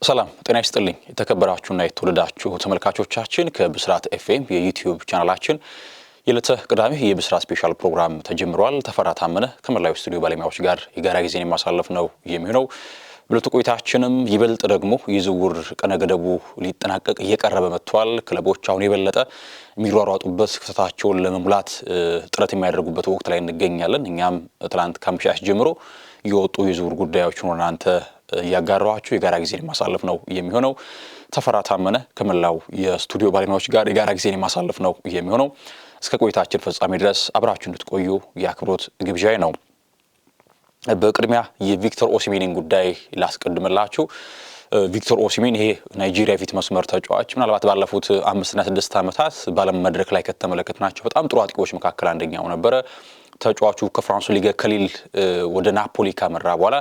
ሰላም ጤና ይስጥልኝ የተከበራችሁና የተወደዳችሁ ተመልካቾቻችን ከብስራት ኤፍኤም የዩቲዩብ ቻናላችን የዕለተ ቅዳሜ የብስራት ስፔሻል ፕሮግራም ተጀምሯል። ተፈራ ታመነ ከመላው ስቱዲዮ ባለሙያዎች ጋር የጋራ ጊዜን የማሳለፍ ነው የሚሆነው። በዕለቱ ቆይታችንም ይበልጥ ደግሞ የዝውውር ቀነ ገደቡ ሊጠናቀቅ እየቀረበ መጥቷል። ክለቦች አሁን የበለጠ የሚሯሯጡበት ክፍተታቸውን ለመሙላት ጥረት የሚያደርጉበት ወቅት ላይ እንገኛለን። እኛም ትላንት ከአመሻሽ ጀምሮ የወጡ የዝውውር ጉዳዮችን ወደ እናንተ ያጋራኋችሁ የጋራ ጊዜን ማሳለፍ ነው የሚሆነው። ተፈራ ታመነ ከመላው የስቱዲዮ ባለሙያዎች ጋር የጋራ ጊዜን ማሳለፍ ነው የሚሆነው። እስከ ቆይታችን ፍጻሜ ድረስ አብራችሁ እንድትቆዩ የአክብሮት ግብዣዬ ነው። በቅድሚያ የቪክተር ኦሲሜንን ጉዳይ ላስቀድምላችሁ። ቪክተር ኦሲሜን ይሄ ናይጄሪያ ፊት መስመር ተጫዋች ምናልባት ባለፉት 5 እና 6 ዓመታት በዓለም መድረክ ላይ ከተመለከትናቸው በጣም ጥሩ አጥቂዎች መካከል አንደኛው ነበረ። ተጫዋቹ ከፍራንሱ ሊግ ከሊል ወደ ናፖሊ ካመራ በኋላ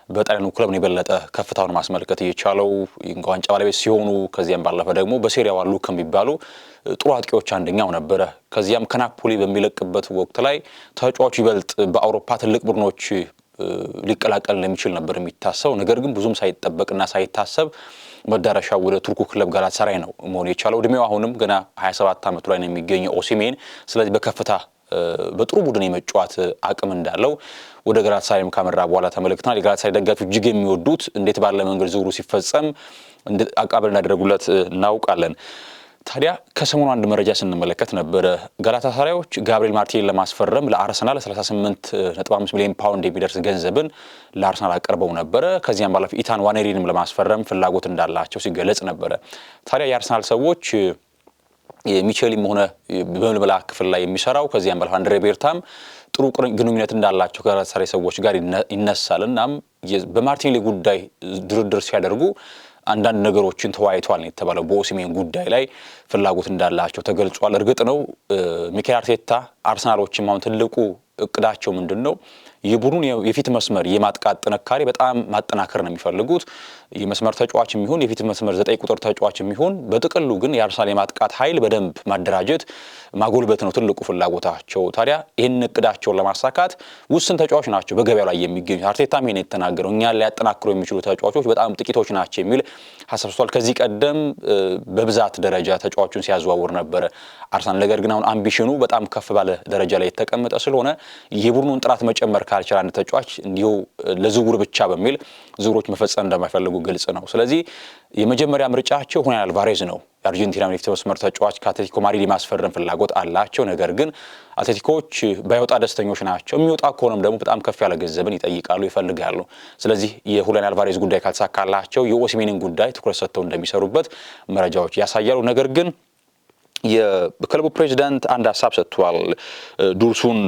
በጣሊያኑ ክለብ ነው የበለጠ ከፍታውን ማስመልከት የቻለው ዋንጫ ባለቤት ሲሆኑ ከዚያም ባለፈ ደግሞ በሴሪያው አሉ ከሚባሉ ጥሩ አጥቂዎች አንደኛው ነበረ። ከዚያም ከናፖሊ በሚለቅበት ወቅት ላይ ተጫዋቹ ይበልጥ በአውሮፓ ትልቅ ቡድኖች ሊቀላቀል እንደሚችል ነበር የሚታሰው። ነገር ግን ብዙም ሳይጠበቅና ሳይታሰብ መዳረሻው ወደ ቱርኩ ክለብ ጋላታሳራይ ነው መሆን የቻለው። እድሜው አሁንም ገና 27 ዓመቱ ላይ ነው የሚገኘው ኦሲሜን። ስለዚህ በከፍታ በጥሩ ቡድን የመጫወት አቅም እንዳለው ወደ ጋላታሳራይም ካመራ በኋላ ተመልክተናል። የጋላታሳራይ ደጋፊዎች እጅግ የሚወዱት እንዴት ባለ መንገድ ዝውውሩ ሲፈጸም አቀባበል እንዳደረጉለት እናውቃለን። ታዲያ ከሰሞኑ አንድ መረጃ ስንመለከት ነበረ። ጋላታሳራዮች ጋብሪኤል ማርቲኔሊን ለማስፈረም ለአርሰናል 38.5 ሚሊዮን ፓውንድ የሚደርስ ገንዘብን ለአርሰናል አቀርበው ነበረ። ከዚያም ባለፈ ኢታን ዋኔሪንም ለማስፈረም ፍላጎት እንዳላቸው ሲገለጽ ነበረ። ታዲያ የአርሰናል ሰዎች የሚቸልም ሆነ በምልመላ ክፍል ላይ የሚሰራው ከዚያም ባለፈ አንድሬ ቤርታም ጥሩ ግንኙነት እንዳላቸው ከጋላታሳራይ ሰዎች ጋር ይነሳል። እናም በማርቲኔሊ ጉዳይ ድርድር ሲያደርጉ አንዳንድ ነገሮችን ተወያይቷል ነው የተባለው። በኦሲሜን ጉዳይ ላይ ፍላጎት እንዳላቸው ተገልጿል። እርግጥ ነው ሚኬል አርቴታ አርሰናሎችም አሁን ትልቁ እቅዳቸው ምንድነው? የቡድኑን የፊት መስመር የማጥቃት ጥንካሬ በጣም ማጠናከር ነው የሚፈልጉት። የመስመር ተጫዋች የሚሆን የፊት መስመር 9 ቁጥር ተጫዋች የሚሆን በጥቅሉ ግን የአርሰናል የማጥቃት ኃይል በደንብ ማደራጀት ማጎልበት ነው ትልቁ ፍላጎታቸው። ታዲያ ይህን እቅዳቸውን ለማሳካት ውስን ተጫዋች ናቸው በገበያው ላይ የሚገኙት። አርቴታም ይሄን የተናገረው እኛን ሊያጠናክሩ የሚችሉ ተጫዋቾች በጣም ጥቂቶች ናቸው የሚል ሐሳብ ሰጥቷል። ከዚህ ቀደም በብዛት ደረጃ ተጫዋቹን ሲያዘዋውር ነበረ አርሰናል። ነገር ግን አሁን አምቢሽኑ በጣም ከፍ ባለ ደረጃ ላይ የተቀመጠ ስለሆነ የቡድኑን ጥራት መጨመር ካልቻለ አንድ ተጫዋች እንዲሁ ለዝውውር ብቻ በሚል ዝውውሮች መፈጸም እንደማይፈልጉ ግልጽ ነው። ስለዚህ የመጀመሪያ ምርጫቸው ሁሊያን አልቫሬዝ ነው። የአርጀንቲና የፊት መስመር ተጫዋች ከአትሌቲኮ ማድሪድ ማስፈረም ፍላጎት አላቸው። ነገር ግን አትሌቲኮች ባይወጣ ደስተኞች ናቸው። የሚወጣ ከሆነም ደግሞ በጣም ከፍ ያለ ገንዘብን ይጠይቃሉ፣ ይፈልጋሉ። ስለዚህ የሁሊያን አልቫሬዝ ጉዳይ ካልተሳካላቸው የኦሲሜንን ጉዳይ ትኩረት ሰጥተው እንደሚሰሩበት መረጃዎች ያሳያሉ። ነገር ግን የክለቡ ፕሬዚዳንት አንድ ሀሳብ ሰጥቷል። ዱርሱን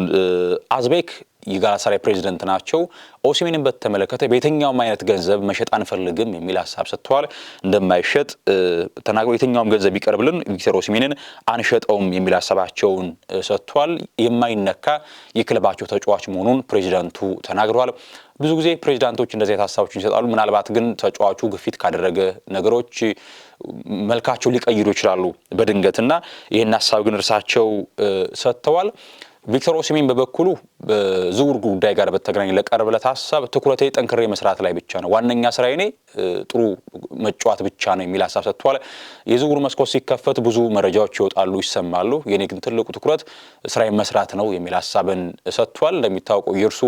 አዝቤክ የጋላታሳራይ ፕሬዚዳንት ናቸው። ኦሲሜንን በተመለከተ በየትኛውም አይነት ገንዘብ መሸጥ አንፈልግም የሚል ሀሳብ ሰጥተዋል። እንደማይሸጥ ተናግረው የትኛውም ገንዘብ ይቀርብልን ቪክተር ኦሲሜንን አንሸጠውም የሚል ሀሳባቸውን ሰጥተዋል። የማይነካ የክለባቸው ተጫዋች መሆኑን ፕሬዚዳንቱ ተናግረዋል። ብዙ ጊዜ ፕሬዚዳንቶች እንደዚህ አይነት ሀሳቦችን ይሰጣሉ። ምናልባት ግን ተጫዋቹ ግፊት ካደረገ ነገሮች መልካቸው ሊቀይሩ ይችላሉ በድንገትና ይህን ሀሳብ ግን እርሳቸው ሰጥተዋል። ቪክተር ኦሲሜን በበኩሉ በዝውውር ጉዳይ ጋር በተገናኘ ለቀረበለት ሀሳብ ትኩረቴ ጠንክሬ መስራት ላይ ብቻ ነው፣ ዋነኛ ስራዬ እኔ ጥሩ መጫወት ብቻ ነው የሚል ሀሳብ ሰጥቷል። የዝውውር መስኮት ሲከፈት ብዙ መረጃዎች ይወጣሉ፣ ይሰማሉ። የኔ ግን ትልቁ ትኩረት ስራዬን መስራት ነው የሚል ሀሳብን ሰጥቷል። እንደሚታወቀው የእርሱ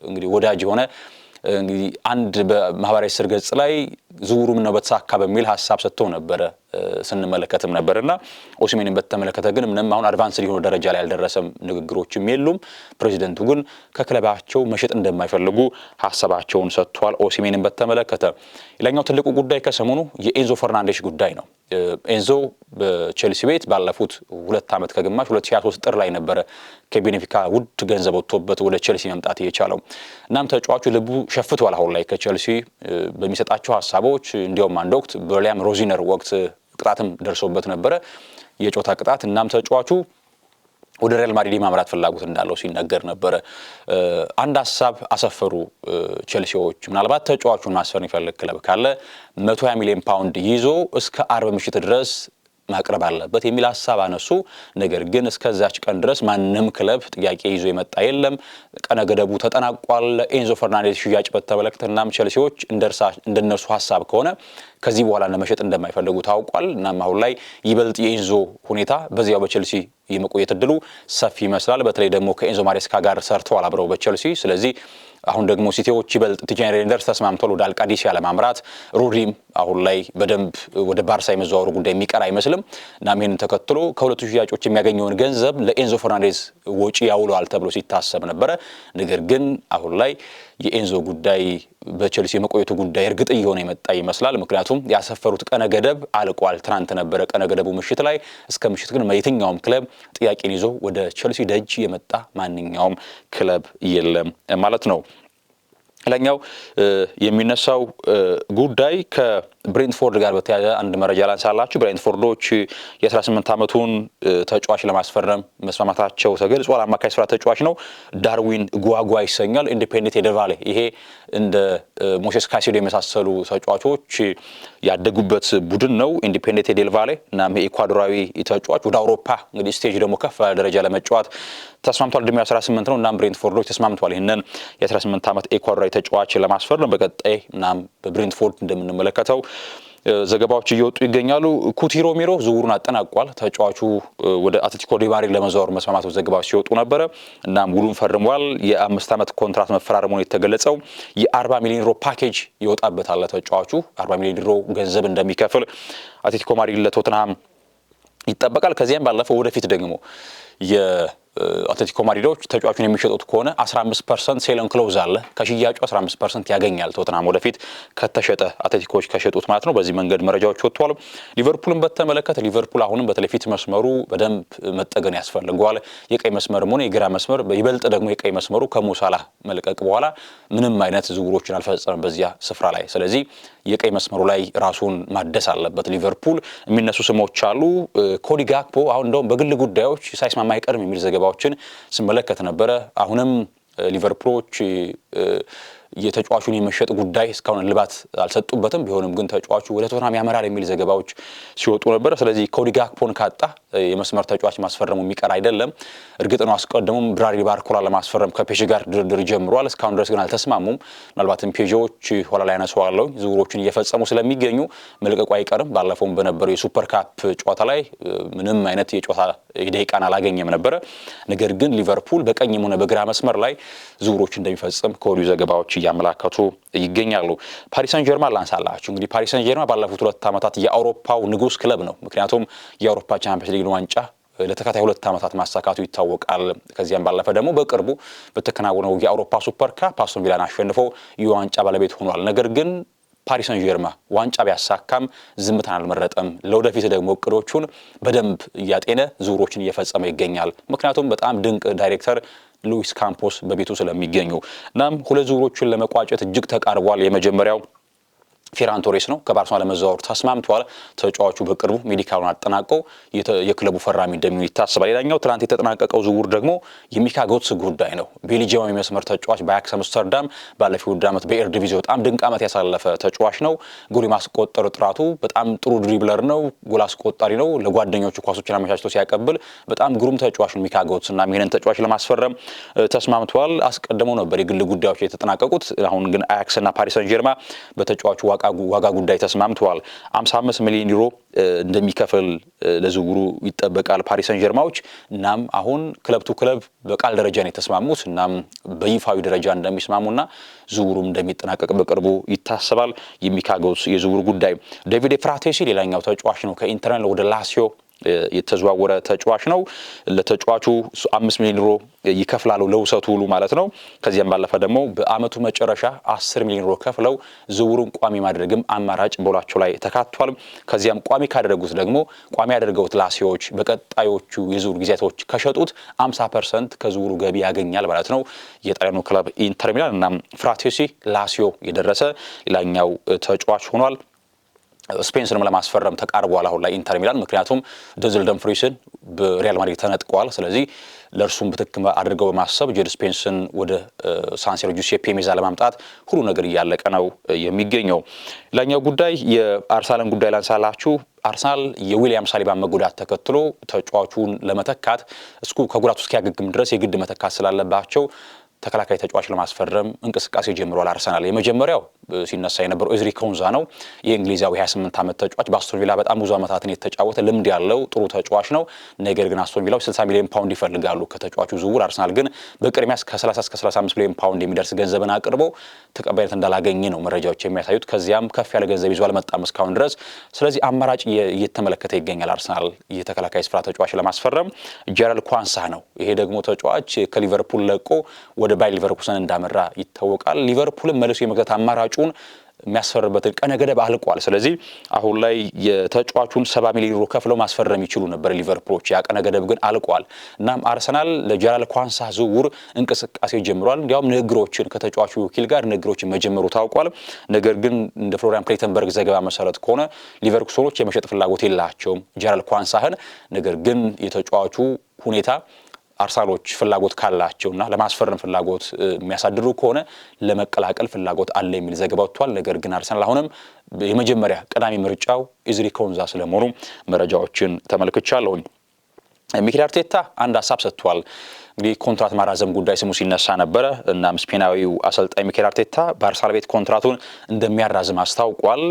እንግዲህ ወዳጅ የሆነ እንግዲህ አንድ በማህበራዊ ስር ገጽ ላይ ዝውውሩ ምን ነው በተሳካ በሚል ሀሳብ ሰጥቶ ነበረ ስንመለከትም ነበርና ኦሲሜንን በተመለከተ ግን ምንም አሁን አድቫንስ ሊሆኑ ደረጃ ላይ ያልደረሰም ንግግሮችም የሉም። ፕሬዚደንቱ ግን ከክለባቸው መሸጥ እንደማይፈልጉ ሀሳባቸውን ሰጥቷል። ኦሲሜንን በተመለከተ ሌላኛው ትልቁ ጉዳይ ከሰሞኑ የኤንዞ ፈርናንዴሽ ጉዳይ ነው። ኤንዞ በቼልሲ ቤት ባለፉት 2 ዓመት ከግማሽ 2023 ጥር ላይ ነበረ ከቤኔፊካ ውድ ገንዘብ ወጥቶበት ወደ ቼልሲ መምጣት የቻለው። እናም ተጫዋቹ ልቡ ሸፍቷል አሁን ላይ ከቼልሲ በሚሰጣቸው ሀሳቦች። እንዲያውም አንድ ወቅት በሊያም ሮዚነር ወቅት ቅጣትም ደርሶበት ነበረ የጮታ ቅጣት። እናም ተጫዋቹ ወደ ሪያል ማድሪድ ማምራት ፍላጎት እንዳለው ሲነገር ነበረ። አንድ ሀሳብ አሰፈሩ ቼልሲዎች። ምናልባት ተጫዋቹን ማስፈር የሚፈልግ ክለብ ካለ 120 ሚሊዮን ፓውንድ ይዞ እስከ 40 ምሽት ድረስ ማቅረብ አለበት የሚል ሐሳብ አነሱ። ነገር ግን እስከዛች ቀን ድረስ ማንንም ክለብ ጥያቄ ይዞ የመጣ የለም። ቀነ ገደቡ ተጠናቋል። ኤንዞ ፈርናንዴዝ ሽያጭ በተመለከተናም ቸልሲዎች እንደነሱ ሐሳብ ከሆነ ከዚህ በኋላ ለመሸጥ እንደማይፈልጉ ታውቋል። እናም አሁን ላይ ይበልጥ የኤንዞ ሁኔታ በዚያው በቸልሲ የመቆየት እድሉ ሰፊ ይመስላል። በተለይ ደግሞ ከኤንዞ ማሬስካ ጋር ሰርተዋል አብረው በቸልሲ። ስለዚህ አሁን ደግሞ ሲቲዎች ይበልጥ ቲጃኒ ሬንደርስ ተስማምቷል ወደ አልቃዲሲያ ለማምራት። ሮድሪም አሁን ላይ በደንብ ወደ ባርሳ የመዘዋወሩ ጉዳይ የሚቀር አይመስልም። እናም ይህንን ተከትሎ ከሁለቱ ሽያጮች የሚያገኘውን ገንዘብ ለኤንዞ ፈርናንዴዝ ወጪ ያውለዋል ተብሎ ሲታሰብ ነበረ። ነገር ግን አሁን ላይ የኤንዞ ጉዳይ በቸልሲ የመቆየቱ ጉዳይ እርግጥ እየሆነ የመጣ ይመስላል። ምክንያቱም ያሰፈሩት ቀነ ገደብ አልቋል። ትናንት ነበረ ቀነ ገደቡ ምሽት ላይ። እስከ ምሽት ግን የትኛውም ክለብ ጥያቄን ይዞ ወደ ቸልሲ ደጅ የመጣ ማንኛውም ክለብ የለም ማለት ነው። ሌላኛው የሚነሳው ጉዳይ ከብሬንትፎርድ ጋር በተያያዘ አንድ መረጃ ላንሳላችሁ። ብሬንትፎርዶች የ18 ዓመቱን ተጫዋች ለማስፈረም መስማማታቸው ተገልጿል። አማካይ ስፍራ ተጫዋች ነው። ዳርዊን ጓጓ ይሰኛል። ኢንዲፔንደንት ዴል ይሄ እንደ ሞሴስ ካይሴዶ የመሳሰሉ ተጫዋቾች ያደጉበት ቡድን ነው ኢንዲፔንደንት ዴል ቫሌ። እናም የኢኳዶራዊ ተጫዋች ወደ አውሮፓ እንግዲህ ስቴጅ ደግሞ ከፍ ያለ ደረጃ ለመጫወት ተስማምቷል። እድሜው 18 ነው። እናም ብሬንትፎርዶች ተስማምቷል ይህንን የ18 ዓመት ኢኳዶራዊ ተጫዋች ለማስፈረም በቀጣይ እናም በብሬንትፎርድ እንደምንመለከተው ዘገባዎች እየወጡ ይገኛሉ። ኩቲ ሮሜሮ ዝውውሩን አጠናቋል። ተጫዋቹ ወደ አትሌቲኮ ዲ ማድሪድ ለመዘዋወር መስማማቱ ዘገባዎች ሲወጡ ነበረ። እናም ውሉን ፈርሟል። የ5 ዓመት ኮንትራት መፈራረሙን የተገለጸው የ40 ሚሊዮን ዩሮ ፓኬጅ ይወጣበታል። ተጫዋቹ 40 ሚሊዮን ዩሮ ገንዘብ እንደሚከፍል አትሌቲኮ ማድሪድ ለቶተንሃም ይጠበቃል። ከዚያም ባለፈው ወደፊት ደግሞ የአትሌቲኮ ማድሪዶች ተጫዋቹን የሚሸጡት ከሆነ 15% ሴለን ክሎዝ አለ። ከሽያጩ 15% ያገኛል ቶተንሃም ወደፊት ከተሸጠ አትሌቲኮች ከሸጡት ማለት ነው። በዚህ መንገድ መረጃዎች ወጥቷል። ሊቨርፑልን በተመለከተ ሊቨርፑል አሁንም በተለይ ፊት መስመሩ በደንብ መጠገን ያስፈልገዋል። የቀይ መስመርም ሆነ የግራ መስመር ይበልጥ ደግሞ የቀይ መስመሩ ከሞሳላህ መልቀቅ በኋላ ምንም አይነት ዝውውሮችን አልፈጸመም በዚያ ስፍራ ላይ። ስለዚህ የቀይ መስመሩ ላይ ራሱን ማደስ አለበት ሊቨርፑል። የሚነሱ ስሞች አሉ። ኮዲ ጋክፖ አሁን እንደውም በግል ጉዳዮች ሳይስማማ አይቀርም የሚል ዘገባዎችን ስመለከት ነበረ። አሁንም ሊቨርፑሎች የተጫዋቹን የመሸጥ ጉዳይ እስካሁን ልባት አልሰጡበትም። ቢሆንም ግን ተጫዋቹ ወደ ቶተንሃም ያመራል የሚል ዘገባዎች ሲወጡ ነበር። ስለዚህ ኮዲ ጋክፖን ካጣ የመስመር ተጫዋች ማስፈረሙ የሚቀር አይደለም። እርግጥ ነው አስቀድሞም ብራድሊ ባርኮላ ለማስፈረም ከፔዥ ጋር ድርድር ጀምሯል። እስካሁን ድረስ ግን አልተስማሙም። ምናልባትም ፔዥዎች ኋላ ላይ ያነሷዋለው ዝውውሮችን እየፈጸሙ ስለሚገኙ መልቀቁ አይቀርም። ባለፈውም በነበረው የሱፐር ካፕ ጨዋታ ላይ ምንም አይነት የጨዋታ ደቂቃን አላገኘም ነበረ። ነገር ግን ሊቨርፑል በቀኝም ሆነ በግራ መስመር ላይ ዝውውሮች እንደሚፈጽም ከወዲሁ ዘገባዎች እያመላከቱ ይገኛሉ። ፓሪስ ሰን ጀርማን ላንሳላችሁ። እንግዲህ ፓሪስ ሰን ጀርማን ባለፉት 2 ዓመታት የአውሮፓው ንጉስ ክለብ ነው። ምክንያቱም የአውሮፓ ቻምፒየንስ ሊግ ዋንጫ ለተከታታይ 2 ዓመታት ማሳካቱ ይታወቃል። ከዚያም ባለፈ ደግሞ በቅርቡ በተከናወነው የአውሮፓ ሱፐር ካፕ አስቶን ቪላን አሸንፎ የዋንጫ ባለቤት ሆኗል። ነገር ግን ፓሪስ ሰን ጀርማን ዋንጫ ቢያሳካም ዝምታን አልመረጠም። ለወደፊት ደግሞ እቅዶቹን በደንብ እያጤነ ዝውውሮችን እየፈጸመ ይገኛል። ምክንያቱም በጣም ድንቅ ዳይሬክተር ሉዊስ ካምፖስ በቤቱ ስለሚገኙ። እናም 2 ዝውውሮችን ለመቋጨት እጅግ ተቃርቧል። የመጀመሪያው ፌራን ቶሬስ ነው። ከባርሴሎና ለመዘዋወር ተስማምቷል። ተጫዋቹ በቅርቡ ሜዲካሉን አጠናቆ የክለቡ ፈራሚ እንደሚሆን ይታሰባል። ሌላኛው ትናንት የተጠናቀቀው ዝውውር ደግሞ የሚካ ጎትስ ጉዳይ ነው። ቤልጂያዊ መስመር ተጫዋች በአያክስ አምስተርዳም ባለፈው ዓመት በኤርዲቪዚ በጣም ድንቅ ዓመት ያሳለፈ ተጫዋች ነው። ጎል ማስቆጠር ጥራቱ በጣም ጥሩ ድሪብለር ነው። ጎል አስቆጣሪ ነው። ለጓደኞቹ ኳሶችን አመቻችቶ ሲያቀብል በጣም ግሩም ተጫዋች ነው ሚካ ጎትስ። እና ይሄንን ተጫዋች ለማስፈረም ተስማምቷል። አስቀድመው ነበር የግል ጉዳዮች የተጠናቀቁት። አሁን ግን አያክስና ፓሪስ ሰን ጀርማን በተጫዋቹ ዋጋ ጉዳይ ተስማምተዋል። 55 ሚሊዮን ዩሮ እንደሚከፍል ለዝውውሩ ይጠበቃል ፓሪስ ሰን ጀርማዎች። እናም አሁን ክለብ ቱ ክለብ በቃል ደረጃ ነው የተስማሙት። እናም በይፋዊ ደረጃ እንደሚስማሙና ዝውውሩም እንደሚጠናቀቅ በቅርቡ ይታሰባል። የሚካ ጎትስ የዝውውሩ ጉዳይ። ዴቪድ ፍራቴሲ ሌላኛው ተጫዋች ነው። ከኢንተር ወደ ላሲዮ የተዘዋወረ ተጫዋች ነው። ለተጫዋቹ 5 ሚሊዮን ዩሮ ይከፍላሉ ለውሰቱ ሁሉ ማለት ነው። ከዚያም ባለፈ ደግሞ በአመቱ መጨረሻ 10 ሚሊዮን ዩሮ ከፍለው ዝውውሩን ቋሚ ማድረግም አማራጭ ቦላቸው ላይ ተካቷል። ከዚያም ቋሚ ካደረጉት ደግሞ ቋሚ ያደረጉት ላሲዮች በቀጣዮቹ የዝውውር ጊዜያቶች ከሸጡት 50% ከዝውውሩ ገቢ ያገኛል ማለት ነው። የጣሊያኑ ክለብ ኢንተር ሚላን እና ፍራቴሲ ላሲዮ የደረሰ ሌላኛው ተጫዋች ሆኗል። ስፔንስንም ለማስፈረም ተቃርቧል አሁን ላይ ኢንተር ሚላን ምክንያቱም ደዝል ደምፍሪስን በሪያል ማድሪድ ተነጥቀዋል ስለዚህ ለርሱም በትክክል አድርገው በማሰብ ጄድ ስፔንስን ወደ ሳንሲሮ ጁሴፔ ሜዛ ለማምጣት ሁሉ ነገር እያለቀ ነው የሚገኘው ሌላኛው ጉዳይ የአርሰናልን ጉዳይ ላንሳላችሁ አርሰናል የዊሊያም ሳሊባ መጎዳት ተከትሎ ተጫዋቹን ለመተካት ከጉዳቱ እስኪያገግም ድረስ የግድ መተካት ስላለባቸው ተከላካይ ተጫዋች ለማስፈረም እንቅስቃሴ ጀምሯል አርሰናል የመጀመሪያው ሲነሳ የነበረው ኤዝሪ ኮንዛ ነው የእንግሊዛዊ 28 ዓመት ተጫዋች በአስቶን ቪላ በጣም ብዙ ዓመታትን የተጫወተ ልምድ ያለው ጥሩ ተጫዋች ነው ነገር ግን አስቶን ቪላው 60 ሚሊዮን ፓውንድ ይፈልጋሉ ከተጫዋቹ ዝውውር አርሰናል ግን በቅድሚያ ከ30 እስከ 35 ሚሊዮን ፓውንድ የሚደርስ ገንዘብን አቅርቦ ተቀባይነት እንዳላገኘ ነው መረጃዎች የሚያሳዩት ከዚያም ከፍ ያለ ገንዘብ ይዟል መጣም እስካሁን ድረስ ስለዚህ አማራጭ እየተመለከተ ይገኛል አርሰናል የተከላካይ ስፍራ ተጫዋች ለማስፈረም ጀራልድ ኳንሳ ነው ይሄ ደግሞ ተጫዋች ከሊቨርፑል ለቆ ወደ ባየር ሊቨርኩሰን እንዳመራ ይታወቃል ሊቨርፑል መልሶ የመግዛት አማራጩን የሚያስፈርበትን ቀነ ገደብ አልቋል ስለዚህ አሁን ላይ የተጫዋቹን 70 ሚሊዮን ዩሮ ከፍለው ማስፈረም ይችሉ ነበር ሊቨርፑሎች ያ ቀነ ገደብ ግን አልቋል እናም አርሰናል ለጀራልድ ኳንሳ ዝውውር እንቅስቃሴ ጀምሯል እንዲያውም ንግግሮችን ከተጫዋቹ ወኪል ጋር ንግግሮችን መጀመሩ ታውቋል ነገር ግን እንደ ፍሎሪያን ፕሌተንበርግ ዘገባ መሰረት ከሆነ ሊቨርኩሰኖች የመሸጥ ፍላጎት የላቸውም ጀራልድ ኳንሳህን ነገር ግን የተጫዋቹ ሁኔታ አርሰናሎች ፍላጎት ካላቸውና ለማስፈረም ፍላጎት የሚያሳድሩ ከሆነ ለመቀላቀል ፍላጎት አለ የሚል ዘገባ ወጥቷል ነገር ግን አርሰናል አሁንም የመጀመሪያ ቀዳሚ ምርጫው ኤዝሪ ኮንዛ ስለመሆኑ መረጃዎችን ተመልክቻለሁ ሚኬል አርቴታ አንድ ሐሳብ ሰጥቷል እንግዲህ ኮንትራት ማራዘም ጉዳይ ስሙ ሲነሳ ነበር እና ስፔናዊው አሰልጣኝ ሚኬል አርቴታ በአርሰናል ቤት ኮንትራቱን እንደሚያራዝም አስታውቋል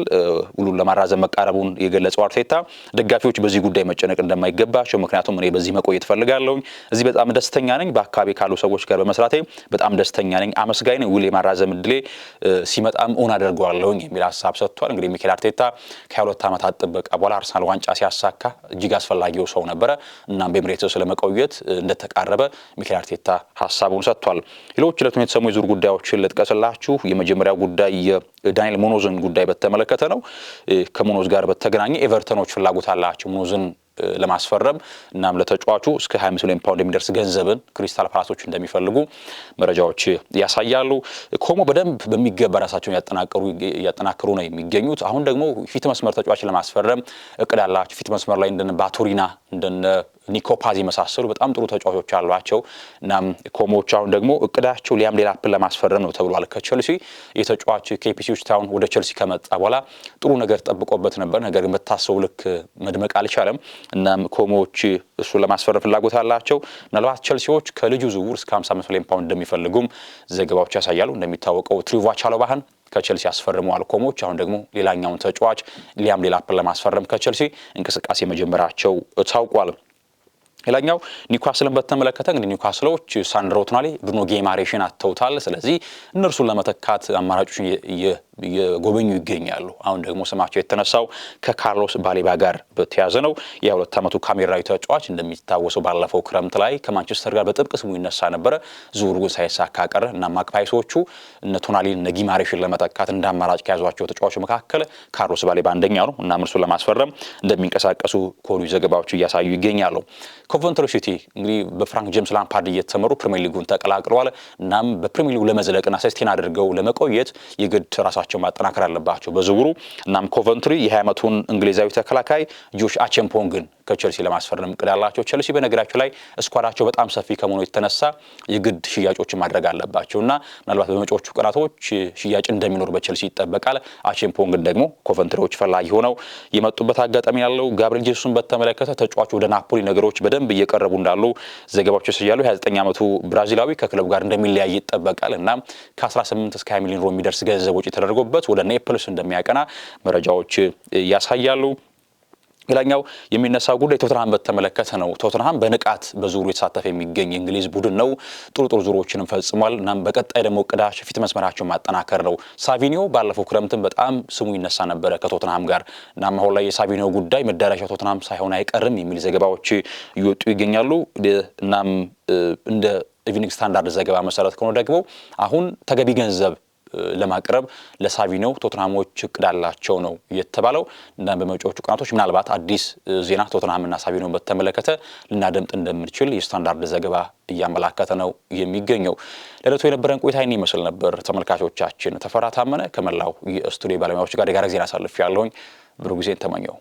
ሁሉን ለማራዘም መቃረቡን የገለጸው አርቴታ ደጋፊዎች በዚህ ጉዳይ መጨነቅ እንደማይገባቸው ምክንያቱም እኔ በዚህ መቆየት ፈልጋለሁ እዚህ በጣም ደስተኛ ነኝ በአካባቢ ካሉ ሰዎች ጋር በመስራቴ በጣም ደስተኛ ነኝ አመስጋኝ ነኝ ውል የማራዘም እድሌ ሲመጣም ኦን አደርገዋለሁ የሚል ሐሳብ ሰጥቷል እንግዲህ ሚኬል አርቴታ ከ2 ዓመታት ጥበቃ በኋላ አርሰናል ዋንጫ ሲያሳካ እጅግ አስፈላጊው ሰው ነበር እና በኤምሬትስ ስለመቆየት እንደተቃረበ ሚኬል አርቴታ ሐሳቡን ሰጥቷል ሌሎች ለቱን የተሰሙ የዙር ጉዳዮችን ልጥቀስላችሁ የመጀመሪያው ጉዳይ የዳንኤል ሙኖዝን ጉዳይ በተመለከተ ነው ከሙኖዝ ጋር በተገናኘ ኤቨርተኖች ፍላጎት አላቸው ሙኖዝን ለማስፈረም እናም ለተጫዋቹ እስከ 25 ሚሊዮን ፓውንድ የሚደርስ ገንዘብን ክሪስታል ፓላሶች እንደሚፈልጉ መረጃዎች ያሳያሉ ኮሞ በደንብ በሚገባ ራሳቸውን ያጠናከሩ ነው የሚገኙት አሁን ደግሞ ፊት መስመር ተጫዋች ለማስፈረም እቅድ አላቸው ፊት መስመር ላይ እንደነ ባቶሪና እንደነ ኒኮፓዚ መሳሰሉ በጣም ጥሩ ተጫዋቾች አሏቸው እናም ኮሞች አሁን ደግሞ እቅዳቸው ሊያም ዴላፕን ለማስፈረም ነው ተብሏል ከቸልሲ የተጫዋች ኬፒሲዎች ታውን ወደ ቸልሲ ከመጣ በኋላ ጥሩ ነገር ተጠብቆበት ነበር ነገር ግን በታሰበው ልክ መድመቅ አልቻለም እናም ኮሞች እሱ ለማስፈረም ፍላጎት አላቸው ምናልባት ቸልሲዎች ከልጁ ዝውውር እስከ 55 ሚሊዮን ፓውንድ እንደሚፈልጉም ዘገባዎች ያሳያሉ እንደሚታወቀው ትሪቫ ቻሎባህን ከቸልሲ አስፈርመዋል ኮሞች አሁን ደግሞ ሌላኛውን ተጫዋች ሊያም ዴላፕን ለማስፈረም ከቸልሲ እንቅስቃሴ መጀመራቸው ታውቋል ሌላኛው ኒውካስልን በተመለከተ እንግዲህ ኒውካስሎች ሳንድሮ ቶናሊ ብሩኖ ጌማሬሽን አጥተውታል ስለዚህ እነርሱን ለመተካት አማራጮችን የጎበኙ ይገኛሉ አሁን ደግሞ ስማቸው የተነሳው ከካርሎስ ባሌባ ጋር በተያዘ ነው የ2 ዓመቱ ካሜራዊ ተጫዋች እንደሚታወሰው ባለፈው ክረምት ላይ ከማንቸስተር ጋር በጥብቅ ስሙ ይነሳ ነበር ዝውውሩ ሳይሳካ ቀረ እና ማክፓይሶቹ እነ ቶናሊን እነ ጌማሬሽን ለመተካት እንደ አማራጭ ከያዟቸው ተጫዋቾች መካከል ካርሎስ ባሌባ አንደኛው ነው እና እርሱን ለማስፈረም እንደሚንቀሳቀሱ ኮሉ ዘገባዎች እያሳዩ ይገኛሉ ኮቨንትሪ ሲቲ እንግዲህ በፍራንክ ጄምስ ላምፓርድ እየተመሩ ፕሪሚየር ሊጉን ተቀላቅለዋል እናም በፕሪሚየር ሊጉ ለመዝለቅና ሰስቴን አድርገው ለመቆየት የግድ ራሳቸው ማጠናከር አለባቸው በዝውውሩ እናም ኮቨንትሪ የ20 ዓመቱን እንግሊዛዊ ተከላካይ ጆሽ አቼምፖንግን ከቸልሲ ለማስፈረም እቅድ አላቸው ቸልሲ በነገራቸው ላይ ስኳዳቸው በጣም ሰፊ ከመሆኑ የተነሳ የግድ ሽያጮችን ማድረግ አለባቸውና ምናልባት በመጪዎቹ ቀናቶች ሽያጭ እንደሚኖር በቸልሲ ይጠበቃል አቼምፖንግን ደግሞ ኮቨንትሪዎች ፈላጊ ሆነው የመጡበት አጋጣሚ ያለው ጋብሪኤል ጄሱስን በተመለከተ ተጫዋቹ ወደ ናፖሊ ነገሮች በደንብ እየቀረቡ እንዳሉ ዘገባዎች ያሳያሉ 29 ዓመቱ ብራዚላዊ ከክለቡ ጋር እንደሚለያይ ይጠበቃል እና ከ18 እስከ 20 ሚሊዮን ዩሮ የሚደርስ ገንዘብ ወጪ ተደርጎበት ወደ ኔፕልስ እንደሚያቀና መረጃዎች ያሳያሉ ሌላኛው የሚነሳው ጉዳይ ቶተንሃም በተመለከተ ነው ቶተንሃም በንቃት በዙሩ የተሳተፈ የሚገኝ እንግሊዝ ቡድን ነው ጥሩ ዙሮችንም ፈጽሟል እናም በቀጣይ ደግሞ እቅዳቸው ፊት መስመራቸውን ማጠናከር ነው ሳቪኒዮ ባለፈው ክረምትን በጣም ስሙ ይነሳ ነበር ከቶተንሃም ጋር እናም አሁን ላይ የሳቪኒዮ ጉዳይ መዳረሻው ቶተንሃም ሳይሆን አይቀርም የሚል ዘገባዎች ይወጡ ይገኛሉ እናም እንደ ኢቭኒንግ ስታንዳርድ ዘገባ መሰረት ከሆነ ደግሞ አሁን ተገቢ ገንዘብ ለማቅረብ ለሳቪኒዮ ቶተንሃሞች እቅድ አላቸው ነው የተባለው እና በመጪዎቹ ቀናቶች ምናልባት አዲስ ዜና ቶተንሃምና ሳቪኒዮን በተመለከተ ልናደምጥ እንደምንችል የስታንዳርድ ዘገባ እያመላከተ ነው የሚገኘው ለለቱ የነበረን ቆይታ ይህን ይመስል ነበር ተመልካቾቻችን ተፈራ ታመነ ከመላው የስቱዲዮ ባለሙያዎች ጋር የጋራ ዜና አሳልፌያለሁኝ ብሩህ ጊዜን ተመኘው።